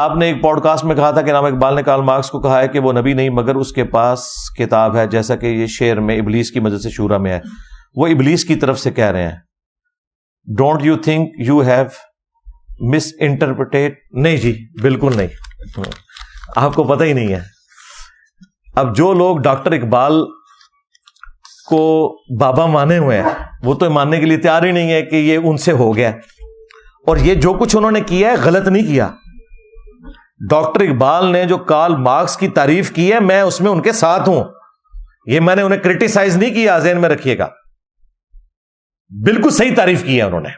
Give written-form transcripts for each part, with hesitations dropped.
آپ نے ایک پوڈ کاسٹ میں کہا تھا کہ علامہ اقبال نے کارل مارکس کو کہا ہے کہ وہ نبی نہیں مگر اس کے پاس کتاب ہے، جیسا کہ یہ شعر میں ابلیس کی مجلس شورا میں ہے. وہ ابلیس کی طرف سے کہہ رہے ہیں. Don't you think you have miss interpreted? نہیں جی بالکل نہیں، آپ کو پتہ ہی نہیں ہے. اب جو لوگ ڈاکٹر اقبال کو بابا مانے ہوئے ہیں وہ تو ماننے کے لیے تیار ہی نہیں ہے کہ یہ ان سے ہو گیا، اور یہ جو کچھ انہوں نے کیا ہے غلط نہیں کیا. ڈاکٹر اقبال نے جو کارل مارکس کی تعریف کی ہے میں اس میں ان کے ساتھ ہوں، یہ میں نے انہیں کرٹیسائز نہیں کیا، ذہن میں رکھیے گا، بالکل صحیح تعریف کی ہے انہوں نے.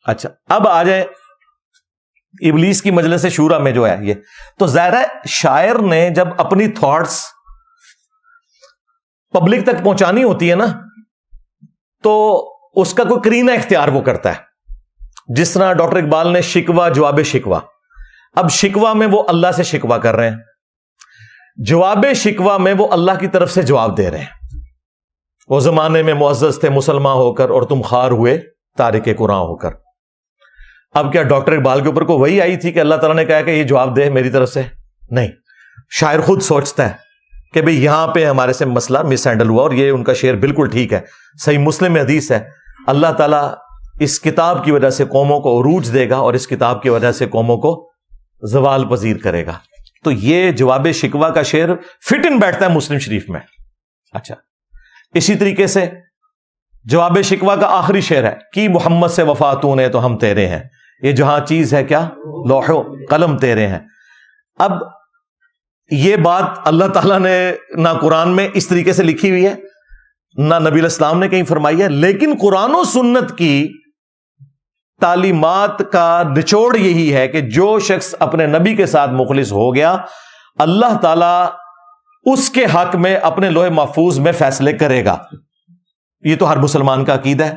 اچھا اب آ جائیں ابلیس کی مجلس شورا میں جو ہے یہ تو ظاہر ہے شاعر نے جب اپنی تھاٹس پبلک تک پہنچانی ہوتی ہے نا تو اس کا کوئی کرینہ اختیار وہ کرتا ہے. جس طرح ڈاکٹر اقبال نے شکوہ جواب شکوہ، اب شکوہ میں وہ اللہ سے شکوہ کر رہے ہیں، جواب شکوہ میں وہ اللہ کی طرف سے جواب دے رہے ہیں. وہ زمانے میں معزز تھے مسلمان ہو کر اور تم خار ہوئے تارک قرآن ہو کر. اب کیا ڈاکٹر اقبال کے اوپر کو وہی آئی تھی کہ اللہ تعالیٰ نے کہا کہ یہ جواب دے میری طرف سے؟ نہیں، شاعر خود سوچتا ہے کہ بھئی یہاں پہ ہمارے سے مسئلہ مس ہینڈل ہوا، اور یہ ان کا شعر بالکل ٹھیک ہے. صحیح مسلم میں حدیث ہے اللہ تعالیٰ اس کتاب کی وجہ سے قوموں کو عروج دے گا اور اس کتاب کی وجہ سے قوموں کو زوال پذیر کرے گا. تو یہ جواب شکوہ کا شعر فٹ ان بیٹھتا ہے مسلم شریف میں. اچھا اسی طریقے سے جواب شکوہ کا آخری شعر ہے کہ محمد سے وفا تو نے تو ہم تیرے ہیں، یہ جہاں چیز ہے کیا لوح و قلم تیرے ہیں. اب یہ بات اللہ تعالیٰ نے نہ قرآن میں اس طریقے سے لکھی ہوئی ہے نہ نبی علیہ السلام نے کہیں فرمائی ہے، لیکن قرآن و سنت کی تعلیمات کا نچوڑ یہی ہے کہ جو شخص اپنے نبی کے ساتھ مخلص ہو گیا اللہ تعالیٰ اس کے حق میں اپنے لوح محفوظ میں فیصلے کرے گا. یہ تو ہر مسلمان کا عقیدہ ہے،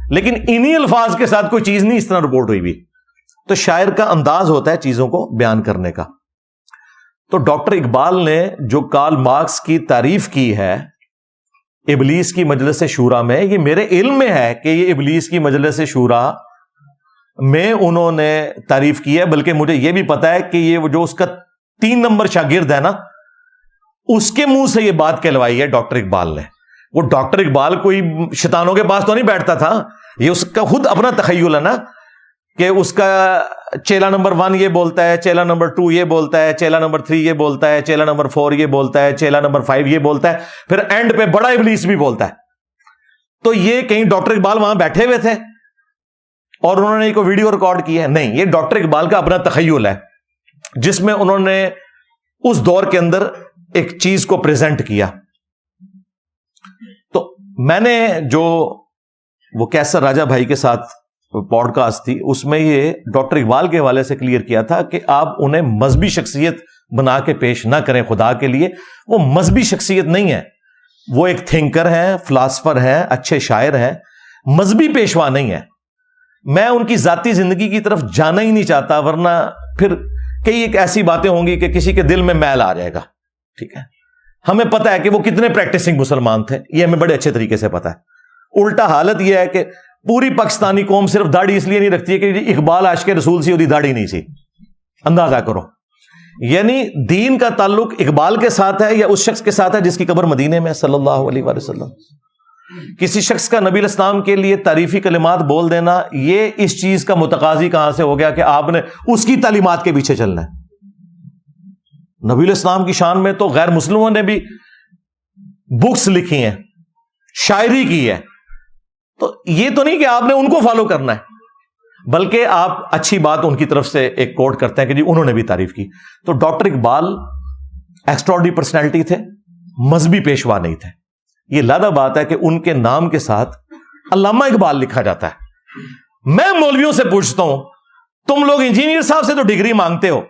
لیکن انہی الفاظ کے ساتھ کوئی چیز نہیں اس طرح رپورٹ ہوئی بھی. تو شاعر کا انداز ہوتا ہے چیزوں کو بیان کرنے کا. تو ڈاکٹر اقبال نے جو کارل مارکس کی تعریف کی ہے ابلیس کی مجلس شورا میں، یہ میرے علم میں ہے کہ یہ ابلیس کی مجلس شورا میں انہوں نے تعریف کی ہے. بلکہ مجھے یہ بھی پتا ہے کہ یہ جو اس کا 3 نمبر شاگرد ہے نا اس کے منہ سے یہ بات کہلوائی ہے ڈاکٹر اقبال نے. وہ ڈاکٹر اقبال کوئی شیطانوں کے پاس تو نہیں بیٹھتا تھا، یہ اس کا خود اپنا تخیل ہے نا کہ اس کا چیلا نمبر 1 یہ بولتا ہے، چیلا نمبر 2 یہ بولتا ہے، چیلا نمبر 3 یہ بولتا ہے، چیلا نمبر 4 یہ بولتا ہے، چیلا نمبر 5 یہ بولتا ہے، پھر اینڈ پہ بڑا ابلیس بھی بولتا ہے. تو یہ کہیں ڈاکٹر اقبال وہاں بیٹھے ہوئے تھے اور انہوں نے کوئی ویڈیو ریکارڈ کی ہے؟ نہیں، یہ ڈاکٹر اقبال کا اپنا تخیل ہے جس میں انہوں نے اس دور کے اندر ایک چیز کو پریزنٹ کیا. تو میں نے جو وہ کیسر راجہ بھائی کے ساتھ پوڈ کاسٹ تھی اس میں یہ ڈاکٹر اقبال کے حوالے سے کلیئر کیا تھا کہ آپ انہیں مذہبی شخصیت بنا کے پیش نہ کریں خدا کے لیے. وہ مذہبی شخصیت نہیں ہے، وہ ایک تھنکر ہیں، فلاسفر ہیں، اچھے شاعر ہیں، مذہبی پیشوا نہیں ہے. میں ان کی ذاتی زندگی کی طرف جانا ہی نہیں چاہتا ورنہ پھر کئی ایک ایسی باتیں ہوں گی کہ کسی کے دل میں میل آ جائے گا. ٹھیک ہے، ہمیں پتا ہے کہ وہ کتنے پریکٹسنگ مسلمان تھے، یہ ہمیں بڑے اچھے طریقے سے پتا ہے. الٹا حالت یہ ہے کہ پوری پاکستانی قوم صرف داڑھی اس لیے نہیں رکھتی ہے کہ اقبال عاشق رسول سی، داڑھی نہیں سی. اندازہ کرو، یعنی دین کا تعلق اقبال کے ساتھ ہے یا اس شخص کے ساتھ ہے جس کی قبر مدینے میں صلی اللہ علیہ وآلہ وسلم. کسی شخص کا نبی علیہ السلام کے لیے تعریفی کلمات بول دینا یہ اس چیز کا متقاضی کہاں سے ہو گیا کہ آپ نے اس کی تعلیمات کے پیچھے چلنا ہے. نبی علیہ السلام کی شان میں تو غیر مسلموں نے بھی بکس لکھی ہیں، شاعری کی ہے. تو یہ تو نہیں کہ آپ نے ان کو فالو کرنا ہے بلکہ آپ اچھی بات ان کی طرف سے ایک کوٹ کرتے ہیں کہ جی انہوں نے بھی تعریف کی. تو ڈاکٹر اقبال ایکسٹراڈنری پرسنالٹی تھے، مذہبی پیشوا نہیں تھے. یہ لادہ بات ہے کہ ان کے نام کے ساتھ علامہ اقبال لکھا جاتا ہے. میں مولویوں سے پوچھتا ہوں تم لوگ انجینئر صاحب سے تو ڈگری مانگتے ہو،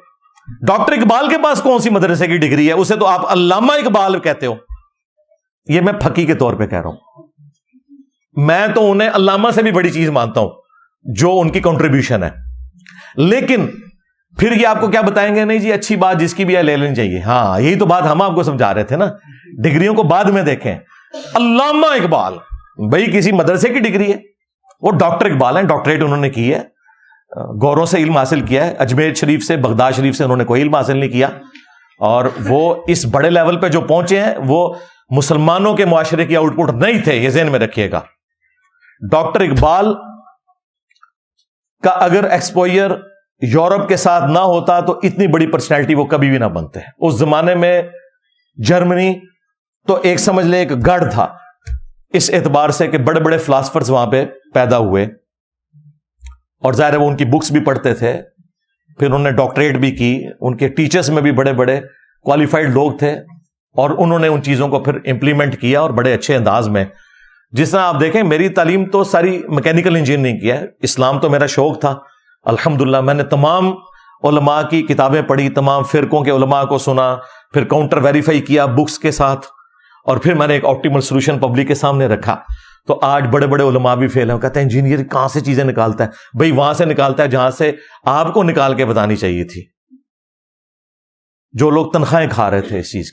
ڈاکٹر اقبال کے پاس کون سی مدرسے کی ڈگری ہے؟ اسے تو آپ علامہ اقبال کہتے ہو. یہ میں پھکی کے طور پہ کہہ رہا ہوں. میں تو انہیں علامہ سے بھی بڑی چیز مانتا ہوں جو ان کی کنٹریبیوشن ہے. لیکن پھر یہ آپ کو کیا بتائیں گے؟ نہیں جی اچھی بات جس کی بھی ہے لے لینی چاہیے. ہاں یہی تو بات ہم آپ کو سمجھا رہے تھے نا، ڈگریوں کو بعد میں دیکھیں. علامہ اقبال بھائی کسی مدرسے کی ڈگری ہے، وہ ڈاکٹر اقبال ہیں، ڈاکٹریٹ انہوں نے کی ہے گوروں سے علم حاصل کیا ہے، اجمیر شریف سے، بغداد شریف سے انہوں نے کوئی علم حاصل نہیں کیا، اور وہ اس بڑے لیول پہ جو پہنچے ہیں وہ مسلمانوں کے معاشرے کی آؤٹ پٹ نہیں تھے، یہ ذہن میں رکھیے گا۔ ڈاکٹر اقبال کا اگر ایکسپوئر یورپ کے ساتھ نہ ہوتا تو اتنی بڑی پرسنالٹی وہ کبھی بھی نہ بنتے۔ اس زمانے میں جرمنی تو ایک سمجھ لے ایک گڑھ تھا، اس اعتبار سے کہ بڑے بڑے فلاسفرز وہاں پہ پیدا ہوئے، اور ظاہر ہے وہ ان کی بکس بھی پڑھتے تھے، پھر انہوں نے ڈاکٹریٹ بھی کی، ان کے ٹیچرز میں بھی بڑے بڑے کوالیفائڈ لوگ تھے، اور انہوں نے ان چیزوں کو پھر امپلیمنٹ کیا اور بڑے اچھے انداز میں۔ جس طرح آپ دیکھیں میری تعلیم تو ساری میکینیکل انجینئرنگ کی ہے، اسلام تو میرا شوق تھا، الحمدللہ میں نے تمام علماء کی کتابیں پڑھی، تمام فرقوں کے علماء کو سنا، پھر کاؤنٹر ویریفائی کیا بکس کے ساتھ، اور پھر میں نے ایک آپٹیمل سولوشن پبلک کے سامنے رکھا۔ تو آج بڑے بڑے علماء بھی فیل ہیں، کہتے ہیں انجینئر کہاں سے چیزیں نکالتا ہے؟ بھئی وہاں سے نکالتا ہے جہاں سے آپ کو نکال کے بتانی چاہیے تھی، جو لوگ تنخواہیں کھا رہے تھے اس چیز کی۔